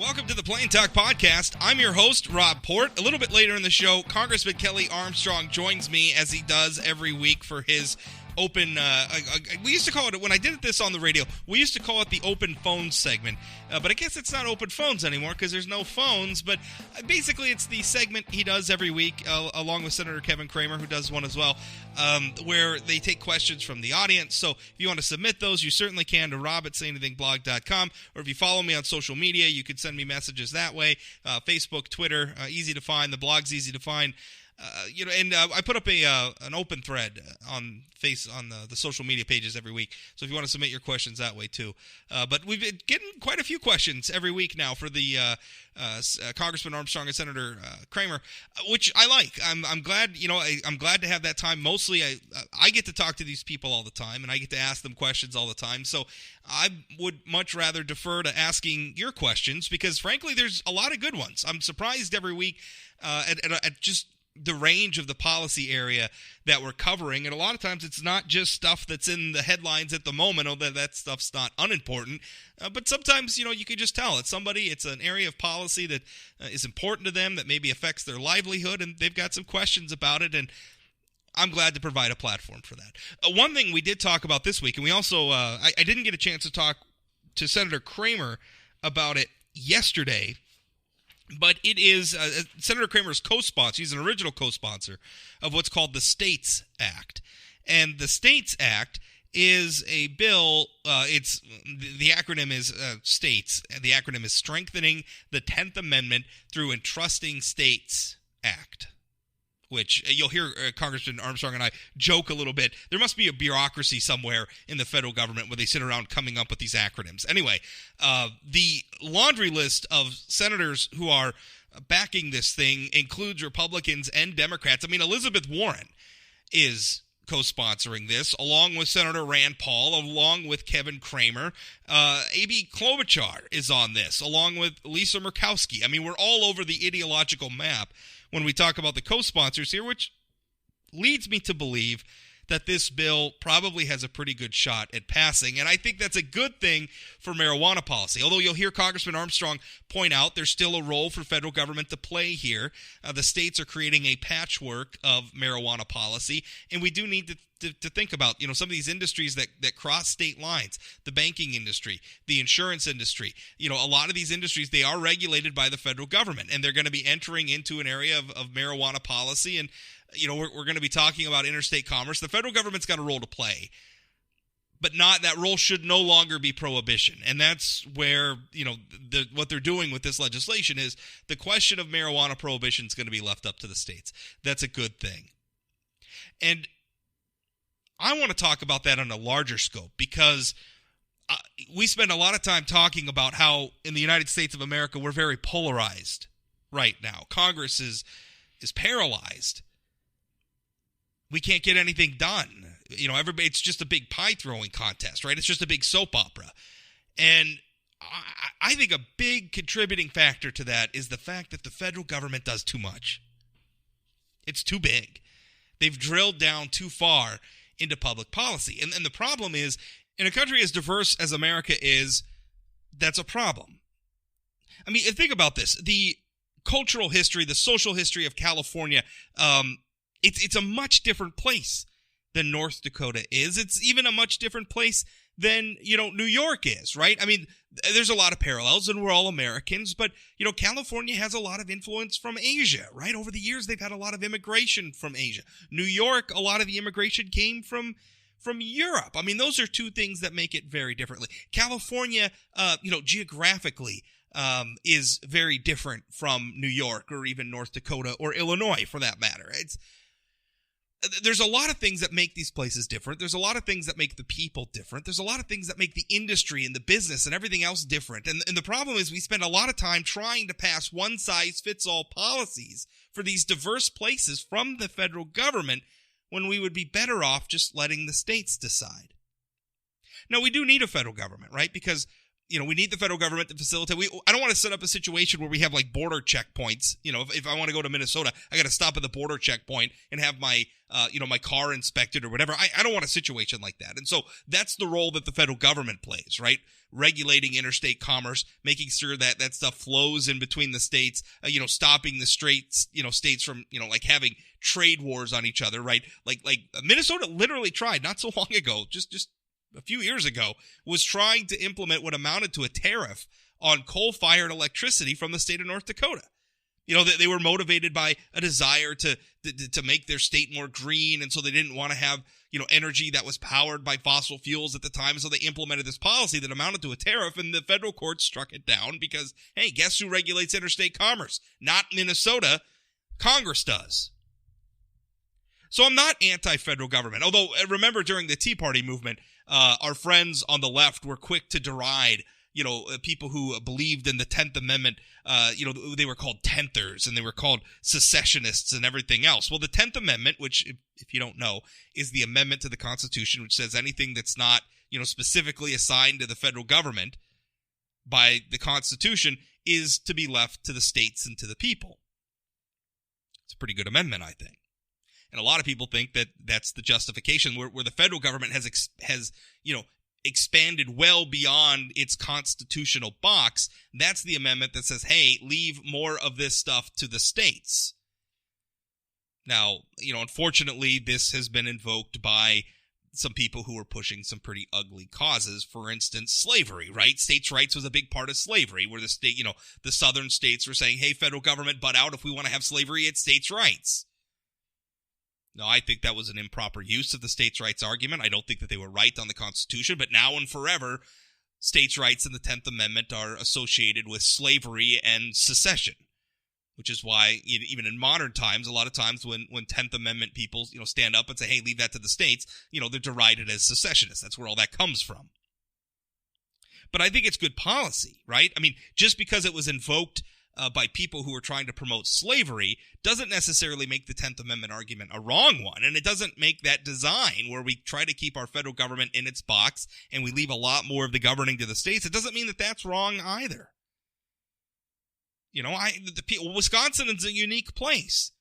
Welcome to the Plain Talk Podcast. I'm your host, Rob Port. A little bit later in the show, Congressman Kelly Armstrong joins me as he does every week for his open, we used to call it, when I did this on the radio, we used to call it the open phones segment, but I guess it's not open phones anymore because there's no phones, but basically it's the segment he does every week, along with Senator Kevin Cramer, who does one as well, where they take questions from the audience. So if you want to submit those, you certainly can to rob@sayanythingblog.com, or if you follow me on social media, you can send me messages that way, Facebook, Twitter, easy to find, the blog's easy to find. I put up an open thread on the social media pages every week. So if you want to submit your questions that way too. But we've been getting quite a few questions every week now for the Congressman Armstrong and Senator Cramer, which I like. I'm glad. I'm glad to have that time. Mostly, I get to talk to these people all the time, and I get to ask them questions all the time. So I would much rather defer to asking your questions because, frankly, there's a lot of good ones. I'm surprised every week at just the range of the policy area that we're covering, and a lot of times it's not just stuff that's in the headlines at the moment, although that stuff's not unimportant, but sometimes, you can just tell it's an area of policy that is important to them, that maybe affects their livelihood, and they've got some questions about it, and I'm glad to provide a platform for that. One thing we did talk about this week, and we also, I didn't get a chance to talk to Senator Cramer about it yesterday, but it is Senator Cramer's co-sponsor. He's an original co-sponsor of what's called the States Act. And the States Act is a bill, the acronym is STATES. The acronym is Strengthening the 10th Amendment Through Entrusting States Act, which you'll hear Congressman Armstrong and I joke a little bit. There must be a bureaucracy somewhere in the federal government where they sit around coming up with these acronyms. Anyway, the laundry list of senators who are backing this thing includes Republicans and Democrats. I mean, Elizabeth Warren is co-sponsoring this, along with Senator Rand Paul, along with Kevin Cramer. A.B. Klobuchar is on this, along with Lisa Murkowski. I mean, we're all over the ideological map when we talk about the co-sponsors here, which leads me to believe that this bill probably has a pretty good shot at passing, and I think that's a good thing for marijuana policy. Although you'll hear Congressman Armstrong point out there's still a role for federal government to play here. The states are creating a patchwork of marijuana policy, and we do need to think about, some of these industries that cross state lines, the banking industry, the insurance industry. A lot of these industries, they are regulated by the federal government, and they're going to be entering into an area of marijuana policy, and we're going to be talking about interstate commerce. The federal government's got a role to play, but that role should no longer be prohibition. And that's where, what they're doing with this legislation is the question of marijuana prohibition is going to be left up to the states. That's a good thing. And I want to talk about that on a larger scope because we spend a lot of time talking about how in the United States of America we're very polarized right now. Congress is paralyzed. We can't get anything done. Everybody, it's just a big pie-throwing contest, right? It's just a big soap opera. And I think a big contributing factor to that is the fact that the federal government does too much. It's too big. They've drilled down too far into public policy. And the problem is, in a country as diverse as America is, that's a problem. I mean, think about this. The cultural history, the social history of California, it's a much different place than North Dakota is. It's even a much different place than, New York is, right? I mean, there's a lot of parallels, and we're all Americans, but, California has a lot of influence from Asia, right? Over the years, they've had a lot of immigration from Asia. New York, a lot of the immigration came from Europe. I mean, those are two things that make it very differently. California, geographically, is very different from New York or even North Dakota or Illinois, for that matter. There's a lot of things that make these places different. There's a lot of things that make the people different. There's a lot of things that make the industry and the business and everything else different. And the problem is we spend a lot of time trying to pass one-size-fits-all policies for these diverse places from the federal government when we would be better off just letting the states decide. Now, we do need a federal government, right? Because, we need the federal government to facilitate. I don't want to set up a situation where we have like border checkpoints. If I want to go to Minnesota, I got to stop at the border checkpoint and have my, my car inspected or whatever. I don't want a situation like that. And so that's the role that the federal government plays, right? Regulating interstate commerce, making sure that that stuff flows in between the states, stopping the states from, like having trade wars on each other, right? Like Minnesota literally tried not so long ago, just a few years ago, was trying to implement what amounted to a tariff on coal-fired electricity from the state of North Dakota. They were motivated by a desire to make their state more green, and so they didn't want to have, energy that was powered by fossil fuels at the time, so they implemented this policy that amounted to a tariff, and the federal court struck it down because, hey, guess who regulates interstate commerce? Not Minnesota. Congress does. So I'm not anti-federal government, although remember during the Tea Party movement, our friends on the left were quick to deride, people who believed in the 10th Amendment. They were called tenthers and they were called secessionists and everything else. Well, the 10th Amendment, which, if you don't know, is the amendment to the Constitution, which says anything that's not, specifically assigned to the federal government by the Constitution is to be left to the states and to the people. It's a pretty good amendment, I think. And a lot of people think that that's the justification where the federal government has expanded well beyond its constitutional box. That's the amendment that says, hey, leave more of this stuff to the states. Now, unfortunately, this has been invoked by some people who are pushing some pretty ugly causes. For instance, slavery, right? States' rights was a big part of slavery, where the state, the southern states were saying, hey, federal government, butt out. If we want to have slavery, it's states' rights. No, I think that was an improper use of the states' rights argument. I don't think that they were right on the Constitution, but now and forever, states' rights and the 10th Amendment are associated with slavery and secession, which is why even in modern times, a lot of times when 10th Amendment people, stand up and say, hey, leave that to the states, they're derided as secessionists. That's where all that comes from. But I think it's good policy, right? I mean, just because it was invoked by people who are trying to promote slavery doesn't necessarily make the 10th Amendment argument a wrong one. And it doesn't make that design where we try to keep our federal government in its box and we leave a lot more of the governing to the states. It doesn't mean that that's wrong either. Wisconsin is a unique place.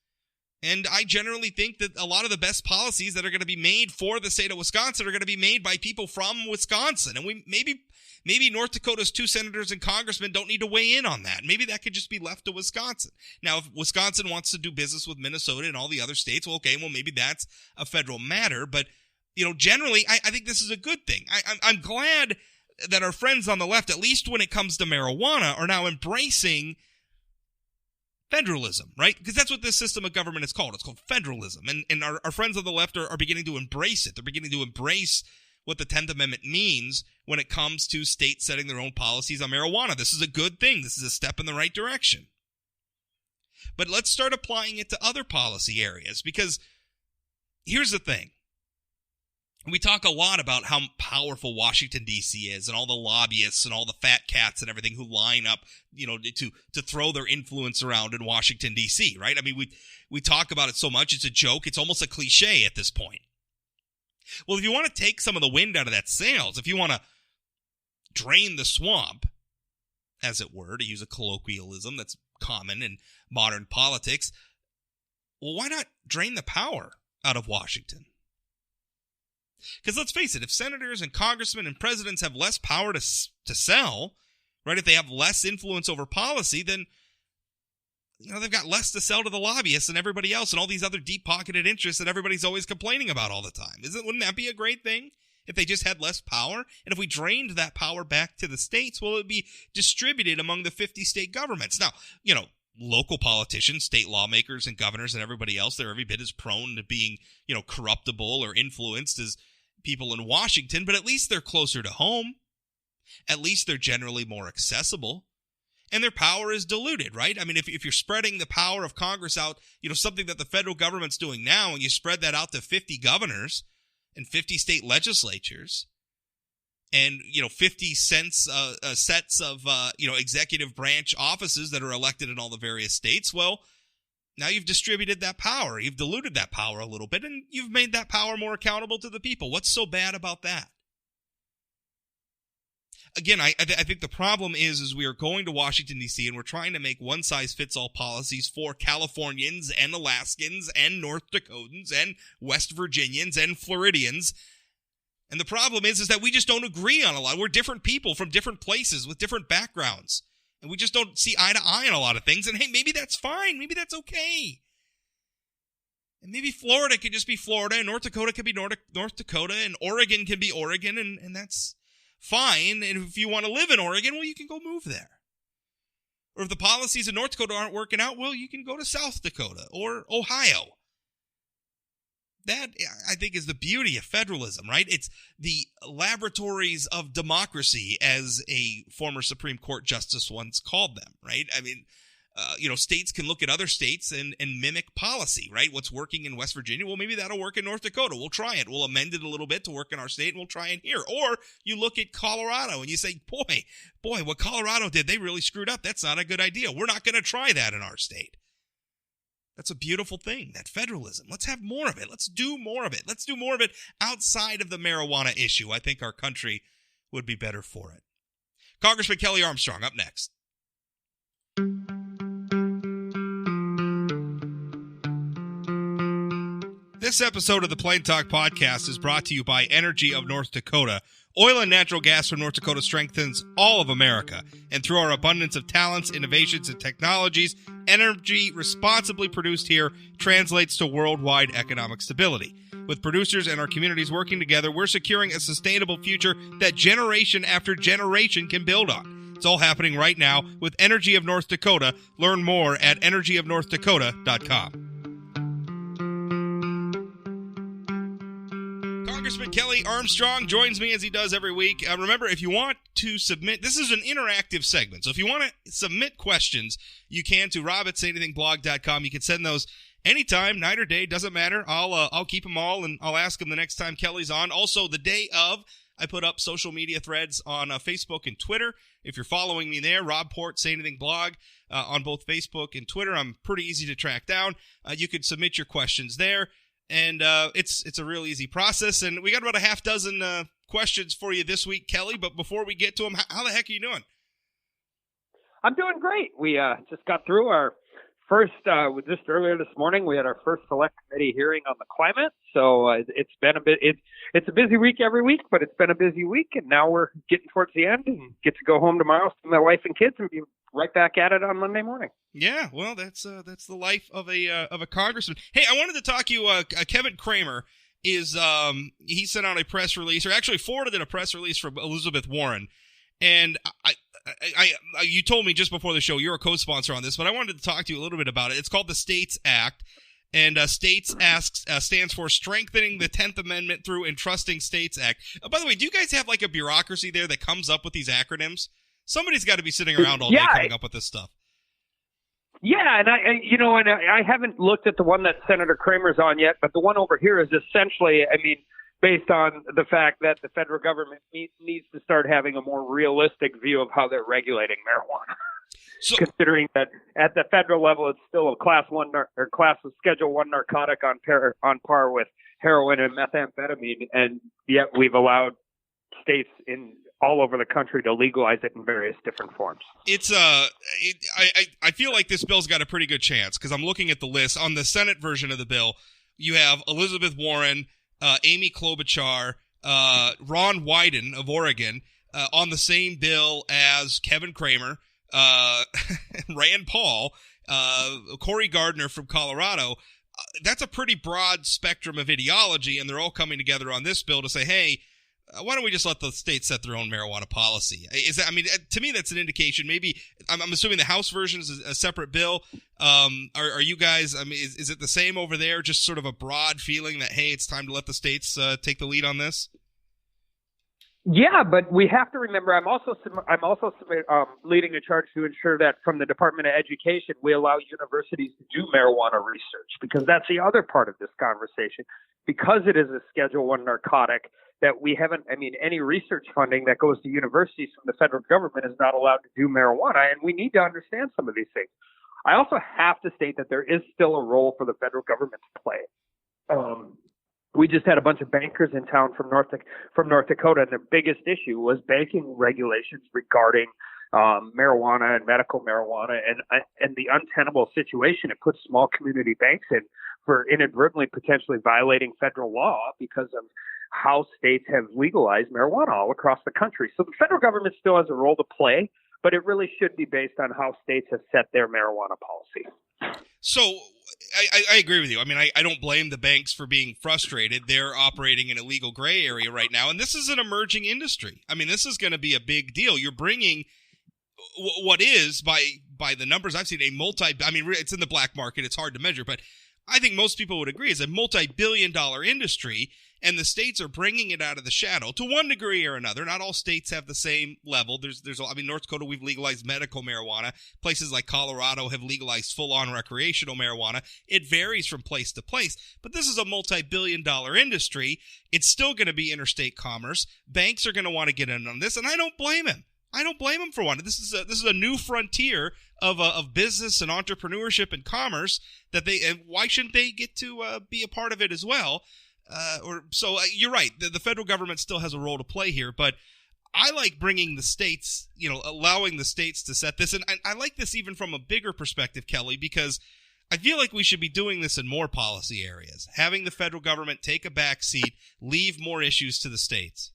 And I generally think that a lot of the best policies that are going to be made for the state of Wisconsin are going to be made by people from Wisconsin. And maybe North Dakota's 2 senators and congressmen don't need to weigh in on that. Maybe that could just be left to Wisconsin. Now, if Wisconsin wants to do business with Minnesota and all the other states, maybe that's a federal matter. But, generally, I think this is a good thing. I'm glad that our friends on the left, at least when it comes to marijuana, are now embracing federalism, right? Because that's what this system of government is called. It's called federalism. And our friends on the left are beginning to embrace it. They're beginning to embrace what the 10th Amendment means when it comes to states setting their own policies on marijuana. This is a good thing. This is a step in the right direction. But let's start applying it to other policy areas, because here's the thing. We talk a lot about how powerful Washington, D.C. is, and all the lobbyists and all the fat cats and everything who line up, to throw their influence around in Washington, D.C., right? I mean, we talk about it so much, it's a joke. It's almost a cliche at this point. Well, if you want to take some of the wind out of that sails, if you want to drain the swamp, as it were, to use a colloquialism that's common in modern politics, well, why not drain the power out of Washington? Because let's face it, if senators and congressmen and presidents have less power to sell, right, if they have less influence over policy, then they've got less to sell to the lobbyists and everybody else and all these other deep-pocketed interests that everybody's always complaining about all the time. Wouldn't that be a great thing if they just had less power? And if we drained that power back to the states, well, it would be distributed among the 50 state governments. Now, local politicians, state lawmakers and governors and everybody else, they're every bit as prone to being, corruptible or influenced as people in Washington, but at least they're closer to home. At least they're generally more accessible. And their power is diluted, right? I mean, if you're spreading the power of Congress out, something that the federal government's doing now, and you spread that out to 50 governors and 50 state legislatures, and 50 sets of executive branch offices that are elected in all the various states, well, now you've distributed that power. You've diluted that power a little bit, and you've made that power more accountable to the people. What's so bad about that? again, I think the problem is we are going to Washington, D.C., and we're trying to make one-size-fits-all policies for Californians and Alaskans and North Dakotans and West Virginians and Floridians. And the problem is that we just don't agree on a lot. We're different people from different places with different backgrounds. And we just don't see eye to eye on a lot of things. And hey, maybe that's fine. Maybe that's okay. And maybe Florida could just be Florida, and North Dakota could be North Dakota, and Oregon can be Oregon, and that's fine. And if you want to live in Oregon, well, you can go move there. Or if the policies in North Dakota aren't working out, well, you can go to South Dakota or Ohio. That, I think, is the beauty of federalism, right? It's the laboratories of democracy, as a former Supreme Court justice once called them, right? I mean, states can look at other states and mimic policy, right? What's working in West Virginia, well, maybe that'll work in North Dakota. We'll try it. We'll amend it a little bit to work in our state, and we'll try it here. Or you look at Colorado and you say, boy, what Colorado did, they really screwed up. That's not a good idea. We're not going to try that in our state. That's a beautiful thing, that federalism. Let's have more of it. Let's do more of it. Let's do more of it outside of the marijuana issue. I think our country would be better for it. Congressman Kelly Armstrong, up next. This episode of the Plain Talk Podcast is brought to you by Energy of North Dakota. Oil and natural gas from North Dakota strengthens all of America. And through our abundance of talents, innovations, and technologies, energy responsibly produced here translates to worldwide economic stability. With producers and our communities working together, we're securing a sustainable future that generation after generation can build on. It's all happening right now with Energy of North Dakota. Learn more at energyofnorthdakota.com. Congressman Kelly Armstrong joins me as he does every week. Remember, if you want to submit, this is an interactive segment, so if you want to submit questions, you can to rob@sayanythingblog.com. You can send those anytime, night or day, doesn't matter. I'll keep them all, and I'll ask them the next time Kelly's on. Also, the day of, I put up social media threads on Facebook and Twitter. If you're following me there, Rob Port, Say Anything Blog, on both Facebook and Twitter. I'm pretty easy to track down. You can submit your questions there. And it's a real easy process. And we got about a half dozen questions for you this week, Kelly. But before we get to them, how the heck are you doing? I'm doing great. We just got through our first, just earlier this morning, we had our first select committee hearing on the climate. So it's been a bit, it's a busy week every week, but it's been a busy week. And now we're getting towards the end and get to go home tomorrow, see my wife and kids, and be right back at it on Monday morning. Yeah, well, that's the life of a congressman. Hey, I wanted to talk to you. Kevin Cramer is he sent out a press release, or actually forwarded a press release from Elizabeth Warren, and I you told me just before the show you're a co-sponsor on this, but I wanted to talk to you a little bit about it. It's called the States Act, and States stands for Strengthening the 10th Amendment Through Entrusting States Act. By the way, do you guys have like a bureaucracy there that comes up with these acronyms? Somebody's got to be sitting around all day coming up with this stuff. Yeah, and I haven't looked at the one that Senator Kramer's on yet, but the one over here is essentially, based on the fact that the federal government needs to start having a more realistic view of how they're regulating marijuana. So, considering that at the federal level, it's still a class of Schedule 1 narcotic on par with heroin and methamphetamine, and yet we've allowed states all over the country to legalize it in various different forms. It's I feel like this bill's got a pretty good chance because I'm looking at the list. On the Senate version of the bill, you have Elizabeth Warren, Amy Klobuchar, Ron Wyden of Oregon, on the same bill as Kevin Cramer, Rand Paul, Cory Gardner from Colorado. That's a pretty broad spectrum of ideology, and they're all coming together on this bill to say, hey, why don't we just let the states set their own marijuana policy? To me, that's an indication. Maybe I'm assuming the House version is a separate bill. Are you guys? Is it the same over there? Just sort of a broad feeling that hey, it's time to let the states take the lead on this. Yeah, but we have to remember. I'm also leading a charge to ensure that from the Department of Education, we allow universities to do marijuana research, because that's the other part of this conversation. Because it is a Schedule 1 narcotic, that we haven't, any research funding that goes to universities from the federal government is not allowed to do marijuana, and we need to understand some of these things. I also have to state that there is still a role for the federal government to play. we just had a bunch of bankers in town from North Dakota, and their biggest issue was banking regulations regarding marijuana and medical marijuana, and the untenable situation it puts small community banks in for inadvertently potentially violating federal law because of how states have legalized marijuana all across the country. So the federal government still has a role to play, but it really should be based on how states have set their marijuana policy. So I agree with you. I mean, I don't blame the banks for being frustrated. They're operating in a legal gray area right now, and this is an emerging industry. I mean, this is going to be a big deal. You're bringing what is, by the numbers I've seen, it's in the black market. It's hard to measure, but I think most people would agree is a multi-billion-dollar industry, and the states are bringing it out of the shadow to one degree or another. Not all states have the same level. North Dakota, we've legalized medical marijuana. Places like Colorado have legalized full-on recreational marijuana. It varies from place to place, but this is a multi-billion-dollar industry. It's still going to be interstate commerce. Banks are going to want to get in on this, and I don't blame him. I don't blame them for one. This is a new frontier of business and entrepreneurship and commerce and why shouldn't they get to be a part of it as well? You're right. The federal government still has a role to play here, but I like bringing the states, allowing the states to set this. And I like this even from a bigger perspective, Kelly, because I feel like we should be doing this in more policy areas, having the federal government take a back seat, leave more issues to the states.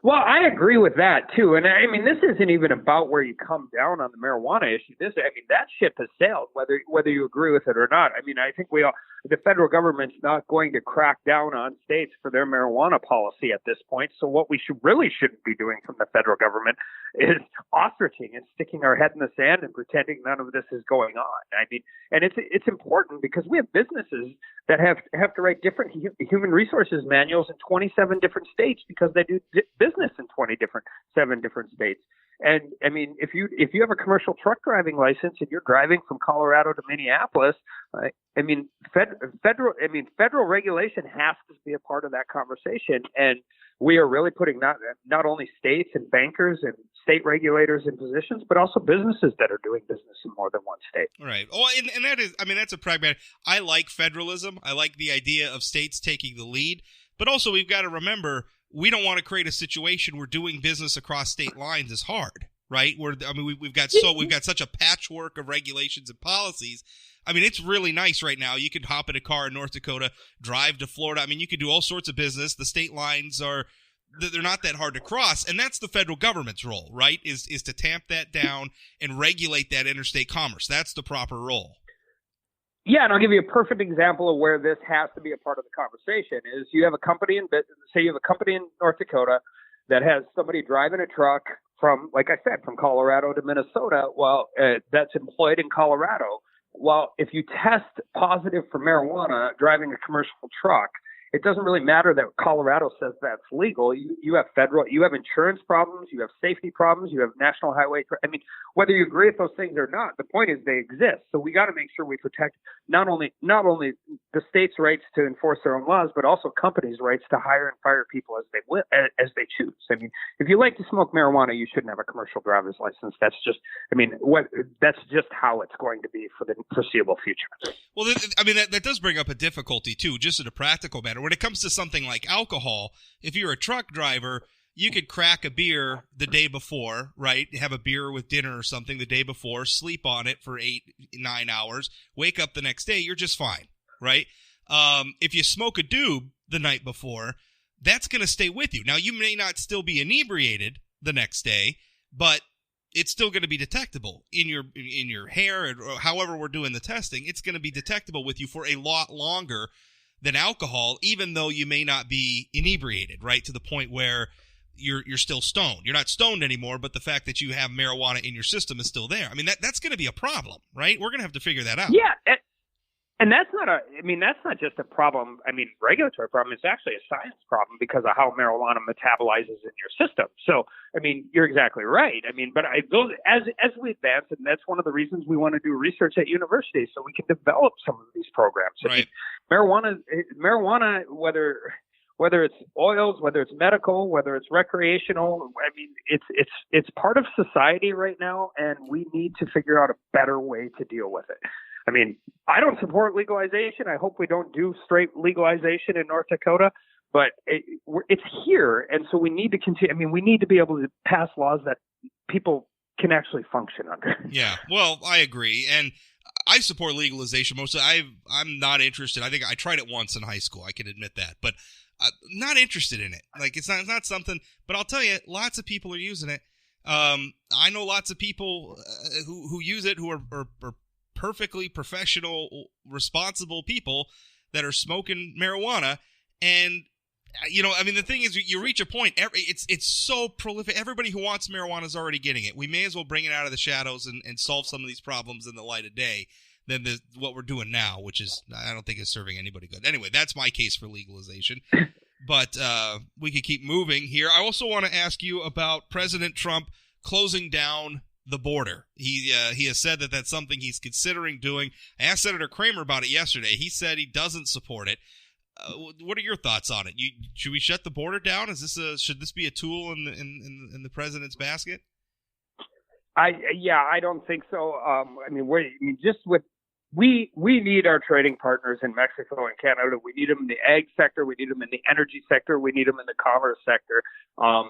Well, I agree with that, too. And I mean, this isn't even about where you come down on the marijuana issue. That ship has sailed, whether you agree with it or not. I mean, I think the federal government's not going to crack down on states for their marijuana policy at this point. So what we shouldn't be doing from the federal government is ostriching and sticking our head in the sand and pretending none of this is going on. I mean, and it's important because we have businesses that have to write different human resources manuals in 27 different states because they do business in 7 different states. And I mean, if you have a commercial truck driving license and you're driving from Colorado to Minneapolis, federal regulation has to be a part of that conversation. And we are really putting not only states and bankers and state regulators in positions, but also businesses that are doing business in more than one state. Right. Oh, and that's a pragmatic. I like federalism. I like the idea of states taking the lead, but also we've got to remember, we don't want to create a situation where doing business across state lines is hard, right? We've got such a patchwork of regulations and policies. I mean, it's really nice right now. You could hop in a car in North Dakota, drive to Florida. I mean, you could do all sorts of business. The state lines they're not that hard to cross, and that's the federal government's role, right? Is to tamp that down and regulate that interstate commerce. That's the proper role. Yeah, and I'll give you a perfect example of where this has to be a part of the conversation. Is you have a company in North Dakota that has somebody driving a truck from, like I said, from Colorado to Minnesota. Well, that's employed in Colorado. Well, if you test positive for marijuana driving a commercial truck, it doesn't really matter that Colorado says that's legal. You have insurance problems, you have safety problems, you have national highway. I mean, whether you agree with those things or not, the point is they exist. So we got to make sure we protect not only the state's rights to enforce their own laws, but also companies' rights to hire and fire people as they choose. I mean, if you like to smoke marijuana, you shouldn't have a commercial driver's license. That's just how it's going to be for the foreseeable future. Well, that does bring up a difficulty too, just in a practical matter. When it comes to something like alcohol, if you're a truck driver, you could crack a beer the day before, right? Have a beer with dinner or something the day before, sleep on it for 8-9 hours, wake up the next day, you're just fine, right? If you smoke a doob the night before, that's going to stay with you. Now, you may not still be inebriated the next day, but it's still going to be detectable in your hair, or however we're doing the testing. It's going to be detectable with you for a lot longer than alcohol, even though you may not be inebriated, right? To the point where you're still stoned. You're not stoned anymore, but the fact that you have marijuana in your system is still there. I mean, that's going to be a problem, right? We're going to have to figure that out. Yeah. And that's not just a problem. I mean, regulatory problem. It's actually a science problem because of how marijuana metabolizes in your system. So, I mean, you're exactly right. I mean, but as we advance, and that's one of the reasons we want to do research at universities so we can develop some of these programs. Right. I mean, marijuana, whether it's oils, whether it's medical, whether it's recreational, I mean, it's part of society right now, and we need to figure out a better way to deal with it. I mean, I don't support legalization. I hope we don't do straight legalization in North Dakota, but it's here. And so we need to continue. I mean, we need to be able to pass laws that people can actually function under. Yeah, well, I agree. And I support legalization. Mostly, I'm not interested. I think I tried it once in high school. I can admit that. But I'm not interested in it. Like, it's not something. But I'll tell you, lots of people are using it. I know lots of people who use it who are perfectly professional, responsible people that are smoking marijuana. And, you know, I mean, the thing is, you reach a point, it's so prolific. Everybody who wants marijuana is already getting it. We may as well bring it out of the shadows and solve some of these problems in the light of day than what we're doing now, which is, I don't think is serving anybody good. Anyway, that's my case for legalization. But we could keep moving here. I also want to ask you about President Trump closing down the border. He has said that that's something he's considering doing. I asked Senator Kramer about it yesterday. He said he doesn't support it. What are your thoughts on it? Should we shut the border down? Should this be a tool in the president's basket? I don't think so. We need our trading partners in Mexico and Canada. We need them in the ag sector. We need them in the energy sector. We need them in the commerce sector. I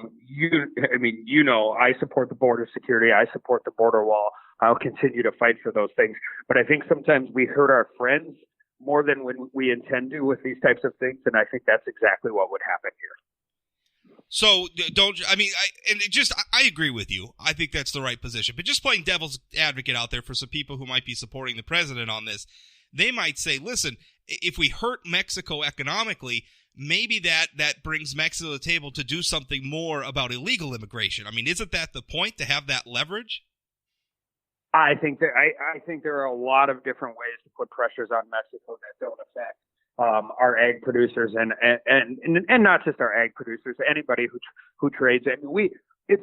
support the border security. I support the border wall. I'll continue to fight for those things. But I think sometimes we hurt our friends more than when we intend to with these types of things. And I think that's exactly what would happen here. So I agree with you. I think that's the right position. But just playing devil's advocate out there for some people who might be supporting the president on this, they might say, listen, if we hurt Mexico economically, maybe that brings Mexico to the table to do something more about illegal immigration. I mean, isn't that the point, to have that leverage? I think there are a lot of different ways to put pressures on Mexico that don't affect our ag producers and not just our ag producers, anybody who trades. And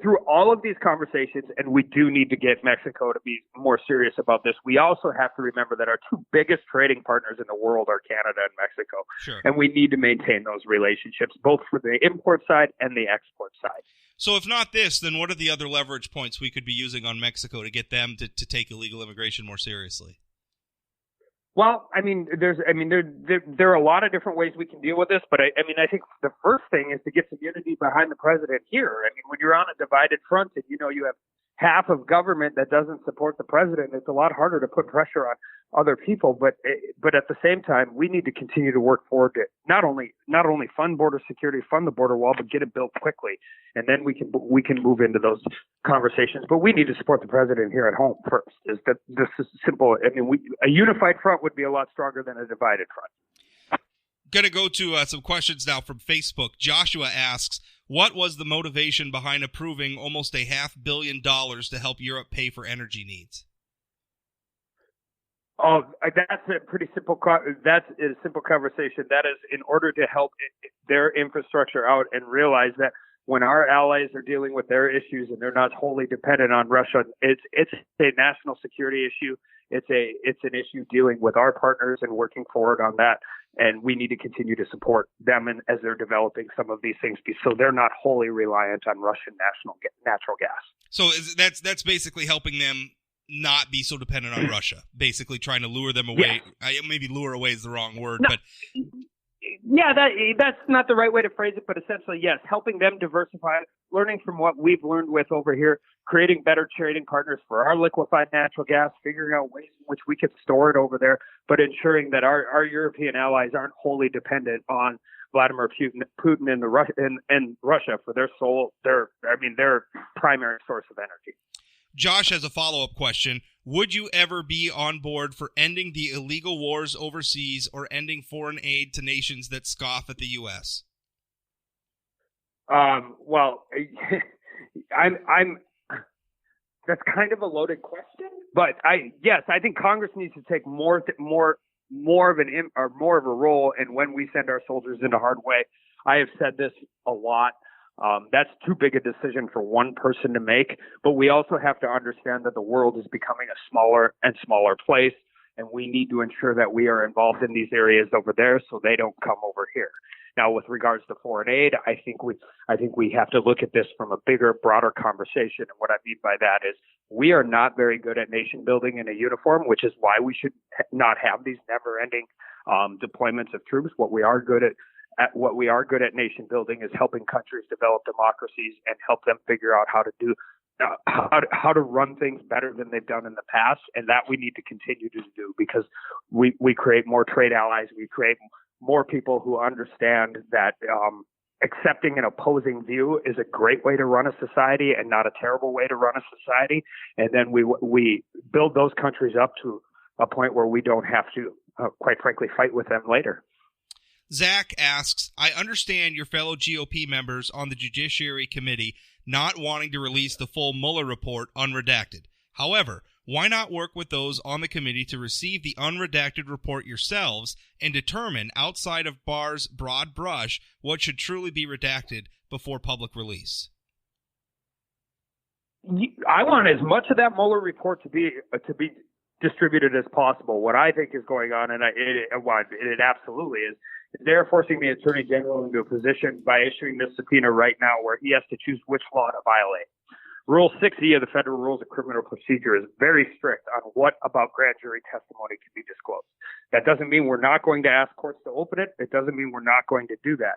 through all of these conversations, and we do need to get Mexico to be more serious about this. We also have to remember that our two biggest trading partners in the world are Canada and Mexico. Sure. And we need to maintain those relationships, both for the import side and the export side. So if not this, then what are the other leverage points we could be using on Mexico to get them to take illegal immigration more seriously? Well, there are a lot of different ways we can deal with this, but I think the first thing is to get some unity behind the president here. I mean, when you're on a divided front and you have half of government that doesn't support the president, it's a lot harder to put pressure on other people. But at the same time, we need to continue to work forward to not only fund border security, fund the border wall, but get it built quickly, and then we can move into those conversations. But we need to support the president here at home first. This is simple. I mean, a unified front would be a lot stronger than a divided front. Going to go to some questions now from Facebook. Joshua asks, what was the motivation behind approving almost $500 million to help Europe pay for energy needs? Oh, that's a pretty simple. That's a simple conversation. That is in order to help their infrastructure out and realize that when our allies are dealing with their issues and they're not wholly dependent on Russia, it's a national security issue. It's an issue dealing with our partners and working forward on that. And we need to continue to support them as they're developing some of these things, so they're not wholly reliant on Russian natural gas. So that's basically helping them not be so dependent on Russia, basically trying to lure them away. Yeah. Maybe lure away is the wrong word, but yeah, that's not the right way to phrase it, but essentially, yes, helping them diversify, learning from what we've learned with over here, creating better trading partners for our liquefied natural gas, figuring out ways in which we could store it over there, but ensuring that our European allies aren't wholly dependent on Vladimir Putin and Russia for their primary source of energy. Josh has a follow-up question. Would you ever be on board for ending the illegal wars overseas or ending foreign aid to nations that scoff at the U.S.? Well, that's kind of a loaded question, but I think Congress needs to take more of a role in when we send our soldiers into harm's way. I have said this a lot. That's too big a decision for one person to make, but we also have to understand that the world is becoming a smaller and smaller place, and we need to ensure that we are involved in these areas over there so they don't come over here. Now, with regards to foreign aid, I think we have to look at this from a bigger, broader conversation. And what I mean by that is we are not very good at nation building in a uniform, which is why we should not have these never-ending deployments of troops. What we are good at nation building is helping countries develop democracies and help them figure out how to do how to run things better than they've done in the past, and that we need to continue to do because we create more trade allies, we create more people who understand that accepting an opposing view is a great way to run a society and not a terrible way to run a society, and then we build those countries up to a point where we don't have to, quite frankly, fight with them later. Zach asks, I understand your fellow GOP members on the Judiciary Committee not wanting to release the full Mueller report unredacted. However, why not work with those on the committee to receive the unredacted report yourselves and determine, outside of Barr's broad brush, what should truly be redacted before public release? I want as much of that Mueller report to be distributed as possible. What I think is going on, and it absolutely is, they're forcing the Attorney General into a position by issuing this subpoena right now where he has to choose which law to violate. Rule 6E of the Federal Rules of Criminal Procedure is very strict on what about grand jury testimony can be disclosed. That doesn't mean we're not going to ask courts to open it. It doesn't mean we're not going to do that.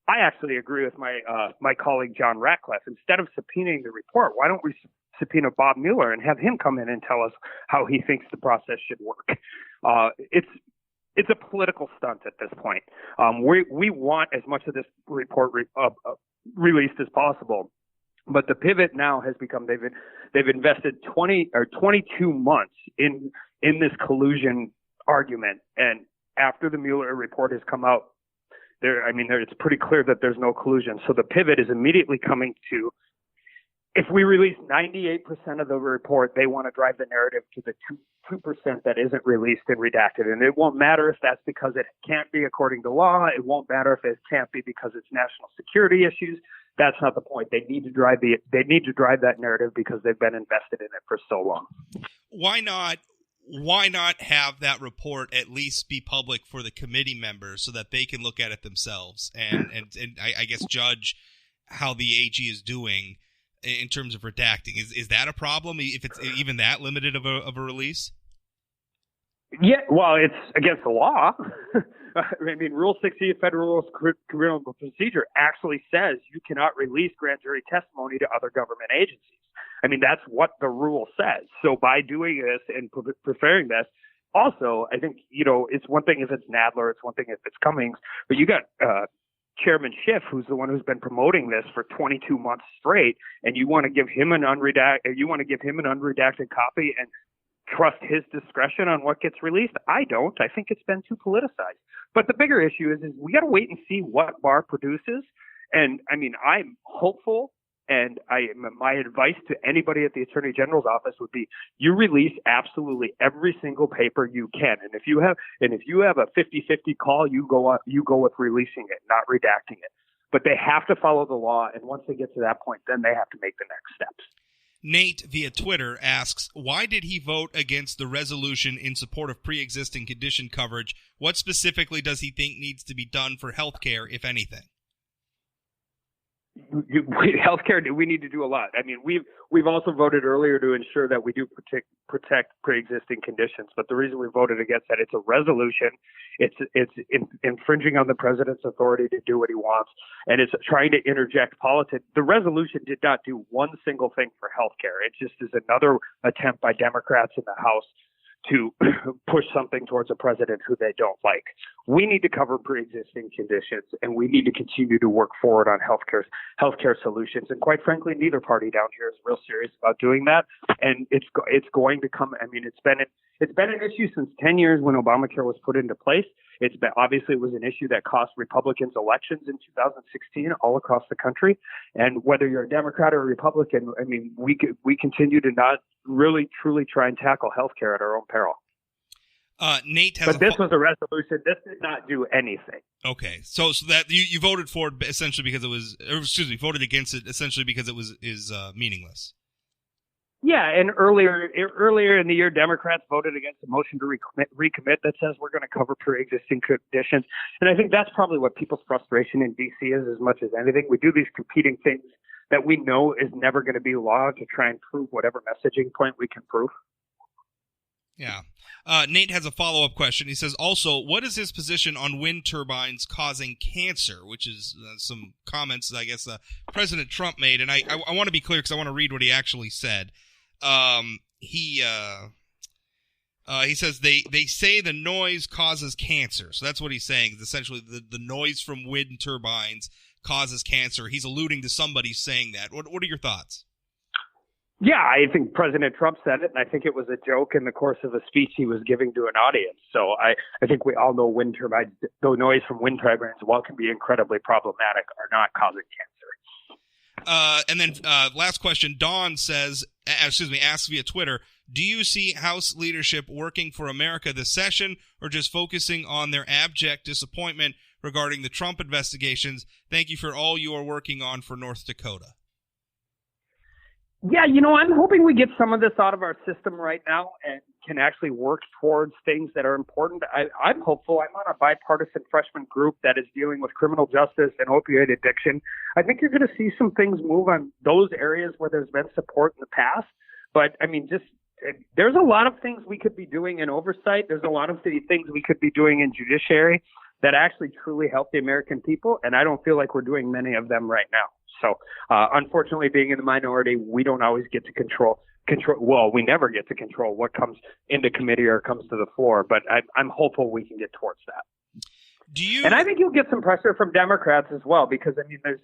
I actually agree with my colleague John Ratcliffe. Instead of subpoenaing the report, why don't we subpoena Bob Mueller and have him come in and tell us how he thinks the process should work? It's a political stunt at this point. We want as much of this report released as possible, but the pivot now has become they've invested 22 months in this collusion argument, and after the Mueller report has come out, it's pretty clear that there's no collusion. So the pivot is immediately coming to, if we release 98% of the report, they want to drive the narrative to the 2% that isn't released and redacted. And it won't matter if that's because it can't be according to law. It won't matter if it can't be because it's national security issues. That's not the point. They need to drive that narrative because they've been invested in it for so long. Why not have that report at least be public for the committee members so that they can look at it themselves and I guess judge how the AG is doing in terms of redacting? Is that a problem if it's even that limited of a release? Yeah, well, it's against the law. Rule 60 of Federal Rules of Criminal Procedure actually says you cannot release grand jury testimony to other government agencies. That's what the rule says. So by doing this and preparing this, also, I think, it's one thing if it's Nadler, it's one thing if it's Cummings, but you got Chairman Schiff, who's the one who's been promoting this for 22 months straight, and you want to give him an unredacted copy and trust his discretion on what gets released? I don't. I think it's been too politicized. But the bigger issue is we got to wait and see what Barr produces. And I'm hopeful. And my advice to anybody at the Attorney General's office would be: you release absolutely every single paper you can. And if you have a 50-50 call, you go with releasing it, not redacting it. But they have to follow the law. And once they get to that point, then they have to make the next steps. Nate via Twitter asks, why did he vote against the resolution in support of pre-existing condition coverage? What specifically does he think needs to be done for healthcare, if anything? Healthcare, we need to do a lot. We've also voted earlier to ensure that we do protect pre-existing conditions. But the reason we voted against that, it's a resolution. It's infringing on the president's authority to do what he wants, and it's trying to interject politics. The resolution did not do one single thing for healthcare. It just is another attempt by Democrats in the House to push something towards a president who they don't like. We need to cover pre-existing conditions, and we need to continue to work forward on healthcare solutions. And quite frankly, neither party down here is real serious about doing that. And it's going to come. It's been an issue since 10 years when Obamacare was put into place. Obviously it was an issue that cost Republicans elections in 2016 all across the country. And whether you're a Democrat or a Republican, we continue to not really truly try and tackle healthcare at our own peril. Nate has but this was a resolution. This did not do anything. Okay, so that you voted for it essentially because it was, voted against it essentially because it is meaningless. Yeah, and earlier in the year, Democrats voted against a motion to recommit that says we're going to cover pre-existing conditions. And I think that's probably what people's frustration in D.C. is as much as anything. We do these competing things that we know is never going to be law to try and prove whatever messaging point we can prove. Yeah. Nate has a follow-up question. He says, also, what is his position on wind turbines causing cancer, which is some comments, I guess, President Trump made. And I want to be clear because I want to read what he actually said. He says they say the noise causes cancer. So that's what he's saying. Is essentially the noise from wind turbines causes cancer. He's alluding to somebody saying that. What are your thoughts? Yeah, I think President Trump said it, and I think it was a joke in the course of a speech he was giving to an audience. So I think we all know wind turbines, the noise from wind turbines, while can be incredibly problematic, are not causing cancer. And then last question, Dawn says, asks via Twitter, do you see House leadership working for America this session or just focusing on their abject disappointment regarding the Trump investigations? Thank you for all you are working on for North Dakota. Yeah, I'm hoping we get some of this out of our system right now and can actually work towards things that are important. I'm hopeful. I'm on a bipartisan freshman group that is dealing with criminal justice and opioid addiction. I think you're going to see some things move on those areas where there's been support in the past. But, there's a lot of things we could be doing in oversight. There's a lot of things we could be doing in judiciary that actually truly help the American people, and I don't feel like we're doing many of them right now. So, unfortunately, being in the minority, we don't always get to control. Well, we never get to control what comes into committee or comes to the floor. But I'm hopeful we can get towards that. And I think you'll get some pressure from Democrats as well, because there's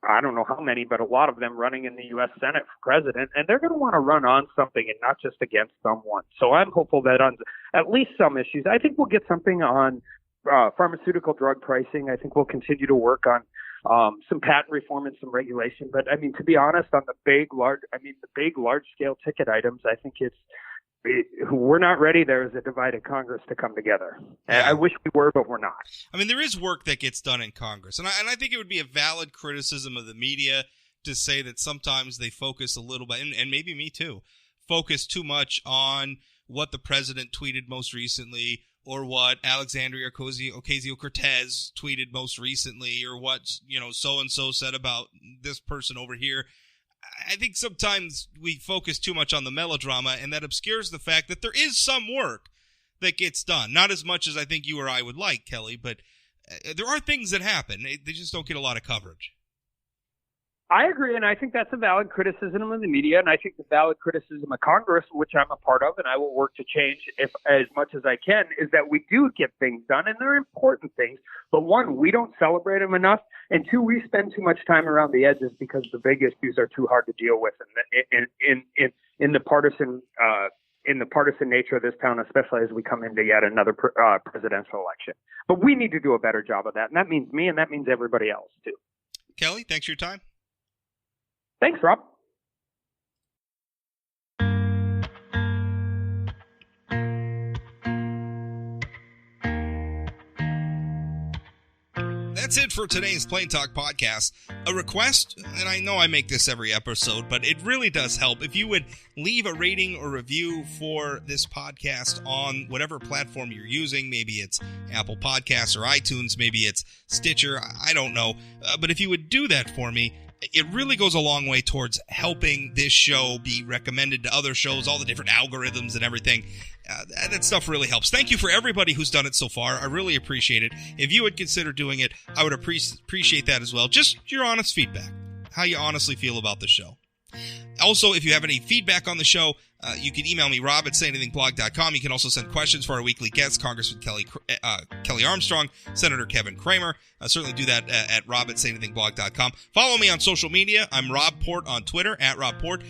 I don't know how many, but a lot of them running in the U.S. Senate for president, and they're going to want to run on something and not just against someone. So I'm hopeful that on at least some issues, I think we'll get something on pharmaceutical drug pricing. I think we'll continue to work on some patent reform and some regulation. But to be honest, on the big, large scale ticket items, I think we're not ready there as a divided Congress to come together. And I wish we were, but we're not. There is work that gets done in Congress. And I think it would be a valid criticism of the media to say that sometimes they focus a little bit, and maybe me too, focus too much on what the president tweeted most recently, or what Alexandria Ocasio-Cortez tweeted most recently, or what, so-and-so said about this person over here. I think sometimes we focus too much on the melodrama, and that obscures the fact that there is some work that gets done. Not as much as I think you or I would like, Kelly, but there are things that happen. They just don't get a lot of coverage. I agree, and I think that's a valid criticism of the media, and I think the valid criticism of Congress, which I'm a part of, and I will work to change as much as I can, is that we do get things done, and they're important things. But one, we don't celebrate them enough, and two, we spend too much time around the edges because the big issues are too hard to deal with in the partisan nature of this town, especially as we come into yet another presidential election. But we need to do a better job of that, and that means me, and that means everybody else too. Kelly, thanks for your time. Thanks, Rob. That's it for today's Plain Talk Podcast. A request, and I know I make this every episode, but it really does help if you would leave a rating or review for this podcast on whatever platform you're using. Maybe it's Apple Podcasts or iTunes, maybe it's Stitcher, I don't know. But if you would do that for me, it really goes a long way towards helping this show be recommended to other shows, all the different algorithms and everything. That stuff really helps. Thank you for everybody who's done it so far. I really appreciate it. If you would consider doing it, I would appreciate that as well. Just your honest feedback, how you honestly feel about the show. Also, if you have any feedback on the show, you can email me, rob@sayanythingblog.com. You can also send questions for our weekly guests, Congressman Kelly Armstrong, Senator Kevin Kramer. Certainly do that at rob@sayanythingblog.com. Follow me on social media. I'm Rob Port on Twitter, @RobPort.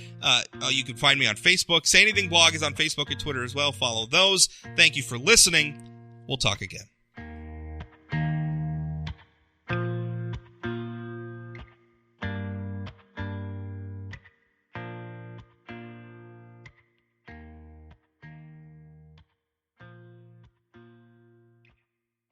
You can find me on Facebook. Say Anything Blog is on Facebook and Twitter as well. Follow those. Thank you for listening. We'll talk again.